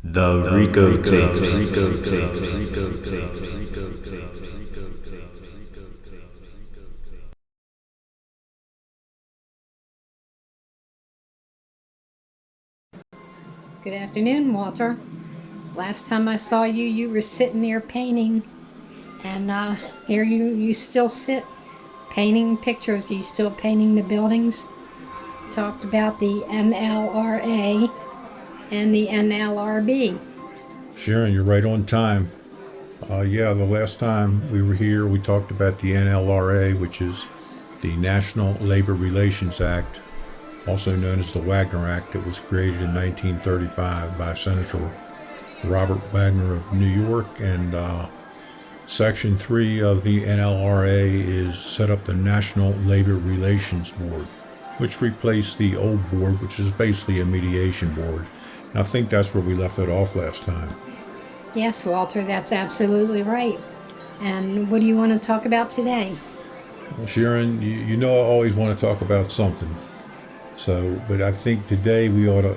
The Rico tapes. Good afternoon, Walter. Last time I saw you, you were sitting there painting, and here you still sit painting pictures. You still painting the buildings. Talked about the NLRA and the NLRB. Sharon, you're right on time. The last time we were here, we talked about the NLRA, which is the National Labor Relations Act, also known as the Wagner Act. It was created in 1935 by Senator Robert Wagner of New York, and Section 3 of the NLRA is set up the National Labor Relations Board, which replaced the old board, which is basically a mediation board. And I think that's where we left it off last time. Yes, Walter, that's absolutely right. And what do you want to talk about today? Well, Sharon, you know I always want to talk about something. But I think today we ought to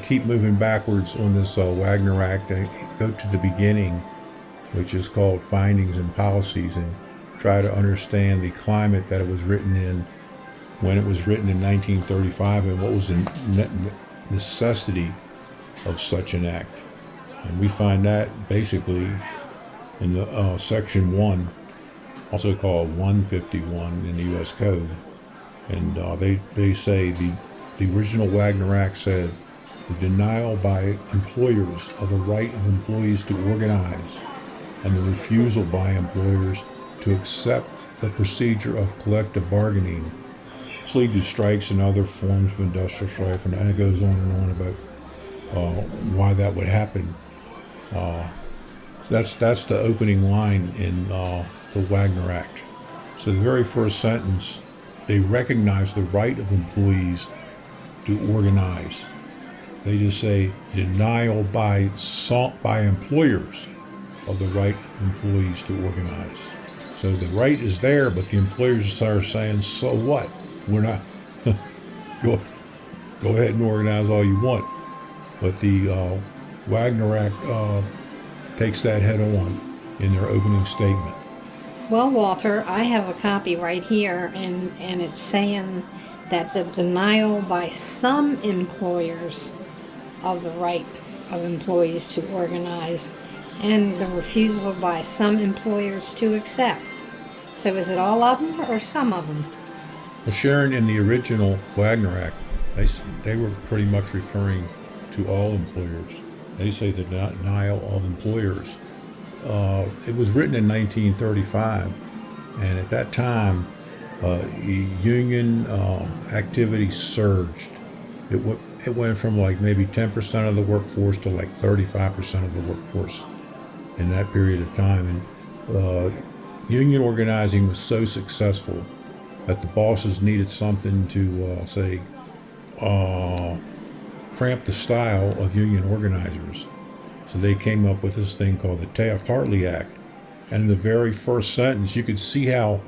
keep moving backwards on this Wagner Act and go to the beginning, which is called Findings and Policies, and try to understand the climate that it was written in when it was written in 1935 and what was the necessity of such an act. And we find that basically in the Section 1, also called 151 in the U.S. Code. And they say the original Wagner Act said the denial by employers of the right of employees to organize and the refusal by employers to accept the procedure of collective bargaining, which lead to strikes and other forms of industrial strife. And it goes on and on about why that would happen. That's the opening line in the Wagner Act. So the very first sentence, they recognize the right of employees to organize. They just say denial by employers of the right of employees to organize. So the right is there, but the employers are saying, so what? We're not go ahead and organize all you want. But the Wagner Act takes that head on in their opening statement. Well, Walter, I have a copy right here, and it's saying that the denial by some employers of the right of employees to organize and the refusal by some employers to accept. So is it all of them or some of them? Well, Sharon, in the original Wagner Act, they were pretty much referring to all employers. They say the denial of employers. It was written in 1935, and at that time, union activity surged. It went from like maybe 10% of the workforce to like 35% of the workforce in that period of time. And union organizing was so successful that the bosses needed something to cramp the style of union organizers. So they came up with this thing called the Taft-Hartley Act. And in the very first sentence, you could see how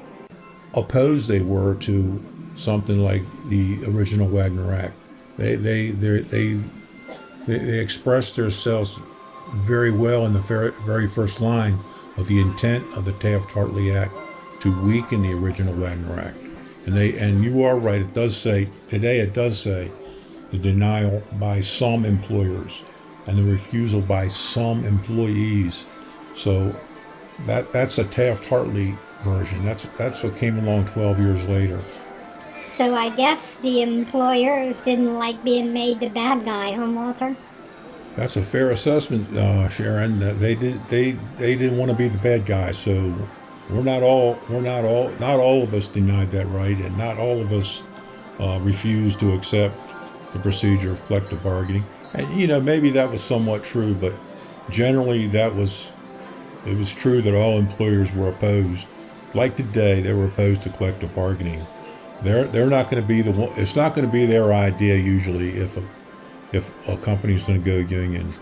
opposed they were to something like the original Wagner Act. They expressed themselves very well in the very first line of the intent of the Taft-Hartley Act to weaken the original Wagner Act. And you are right, it does say the denial by some employers and the refusal by some employees. So that's a Taft-Hartley version. That's what came along 12 years later. So I guess the employers didn't like being made the bad guy, huh, Walter? That's a fair assessment, Sharon. They didn't want to be the bad guy. So not all of us denied that right, and not all of us refused to accept the procedure of collective bargaining. And maybe that was somewhat true, but generally it was true that all employers were opposed. Like today, they were opposed to collective bargaining. They're not going to be the one. It's not going to be their idea usually if a company's going to go union.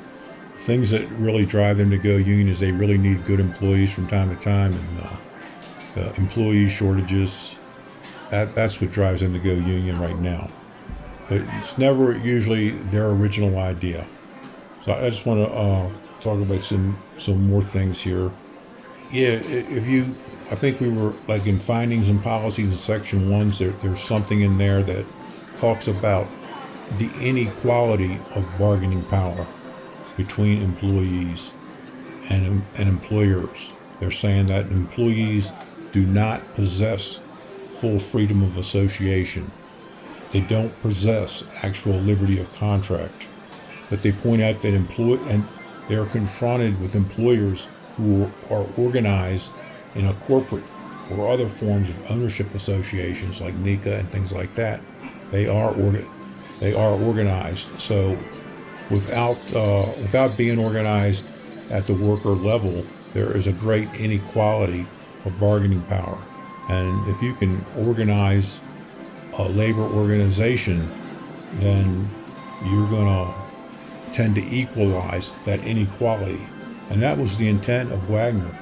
Things that really drive them to go union is they really need good employees from time to time, and employee shortages. That's what drives them to go union right now. But it's never usually their original idea. So I just want to talk about some more things here. Yeah, I think we were like in findings and policies in section 1. There's something in there that talks about the inequality of bargaining power between employees and employers. They're saying that employees do not possess full freedom of association. They don't possess actual liberty of contract. But they point out that they are confronted with employers who are organized in a corporate or other forms of ownership associations like NICA and things like that. They are organized. So without being organized at the worker level, there is a great inequality of bargaining power. And if you can organize a labor organization, then you're going to tend to equalize that inequality. And that was the intent of Wagner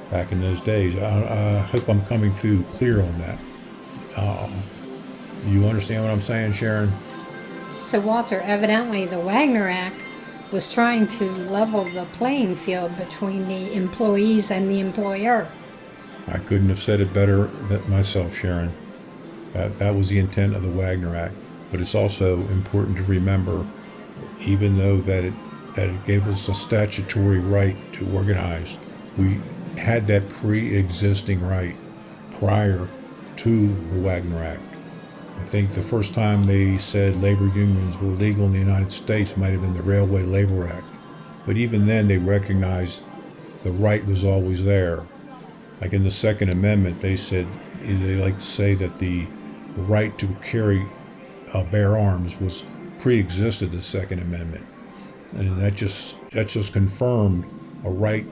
back in those days. I hope I'm coming through clear on that. You understand what I'm saying, Sharon? So, Walter, evidently the Wagner Act was trying to level the playing field between the employees and the employer. I couldn't have said it better than myself, Sharon. That was the intent of the Wagner Act. But it's also important to remember, even though that it gave us a statutory right to organize, we had that pre-existing right prior to the Wagner Act. I think the first time they said labor unions were legal in the United States might have been the Railway Labor Act. But even then, they recognized the right was always there. Like in the Second Amendment, they like to say that the right to carry bear arms was pre-existed the Second Amendment. And that just confirmed a right,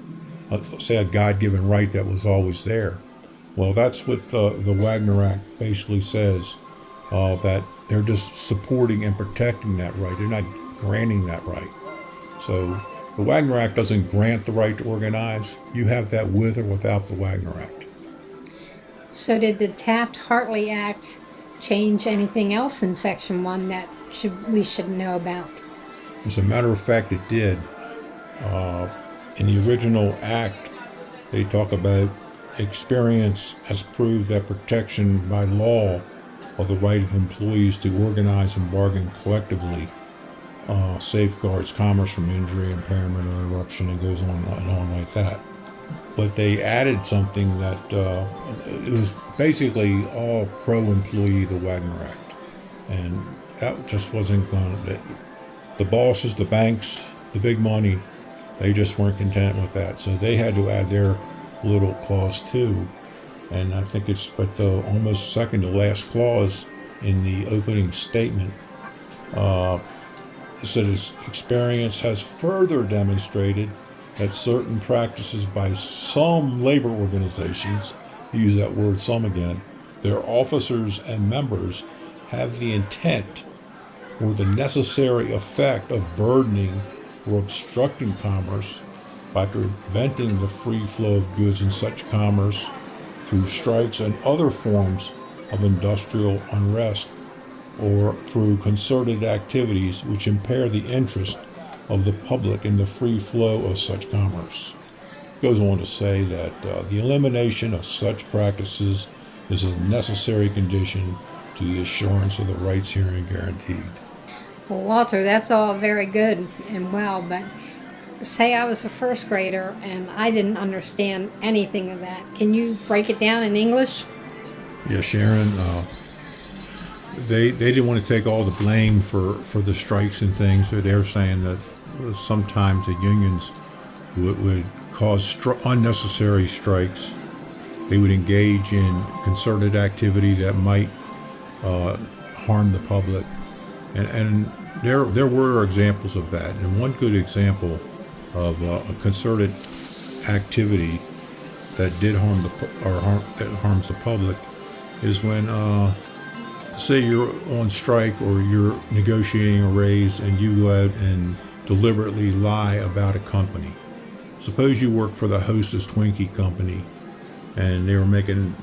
say a God-given right that was always there. Well, that's what the Wagner Act basically says. That they're just supporting and protecting that right. They're not granting that right. So the Wagner Act doesn't grant the right to organize. You have that with or without the Wagner Act. So did the Taft-Hartley Act change anything else in Section 1 that we should know about? As a matter of fact, it did. In the original act, they talk about experience has proved that protection by law of the right of employees to organize and bargain collectively safeguards commerce from injury, impairment, or interruption, and goes on and on like that. But they added something that it was basically all pro-employee, the Wagner Act. And that just wasn't going to... The bosses, the banks, the big money, they just weren't content with that. So they had to add their little clause too. And I think it's but the almost second to last clause in the opening statement. It said its experience has further demonstrated that certain practices by some labor organizations, use that word some again, their officers and members have the intent or the necessary effect of burdening or obstructing commerce by preventing the free flow of goods in such commerce through strikes and other forms of industrial unrest, or through concerted activities which impair the interest of the public in the free flow of such commerce. It goes on to say that the elimination of such practices is a necessary condition to the assurance of the rights herein guaranteed. Well, Walter, that's all very good and well, but say I was a first grader and I didn't understand anything of that. Can you break it down in English? Yeah, Sharon, they didn't want to take all the blame for the strikes and things. So they're saying that sometimes the unions would cause unnecessary strikes. They would engage in concerted activity that might harm the public. And there were examples of that. And one good example of a concerted activity that did that harms the public is when, say you're on strike or you're negotiating a raise and you go out and deliberately lie about a company. Suppose you work for the Hostess Twinkie company and they were making,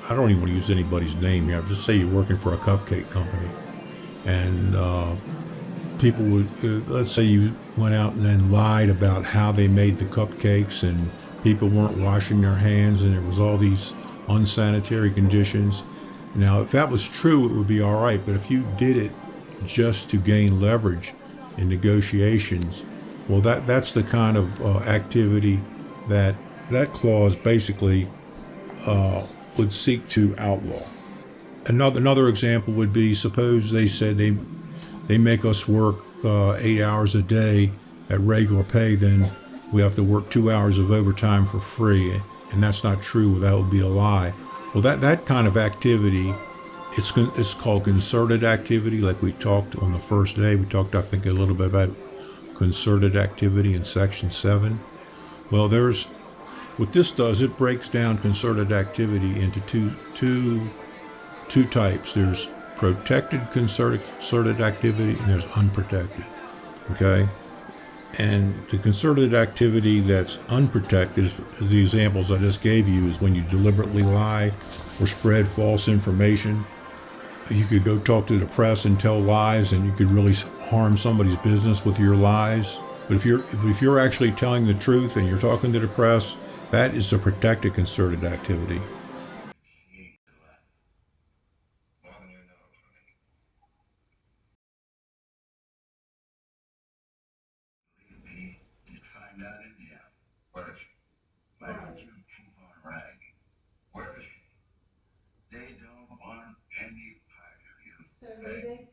I don't even want to use anybody's name here, just say you're working for a cupcake company. And people would, let's say you went out and then lied about how they made the cupcakes and people weren't washing their hands and there was all these unsanitary conditions. Now, if that was true, it would be all right. But if you did it just to gain leverage in negotiations, well, that's the kind of activity that that clause basically would seek to outlaw. Another example would be, suppose they said they make us work 8 hours a day at regular pay, then we have to work 2 hours of overtime for free, and that's not true. That would be a lie. Well, that kind of activity, it's called concerted activity. Like we talked on the first day, we talked, I think, a little bit about concerted activity in Section 7. Well, what this does, it breaks down concerted activity into two types. There's protected concerted activity and there's unprotected. Okay? And the concerted activity that's unprotected, the examples I just gave you, is when you deliberately lie or spread false information. You could go talk to the press and tell lies, and you could really harm somebody's business with your lies. But if you're actually telling the truth and you're talking to the press, that is a protected concerted activity. So do they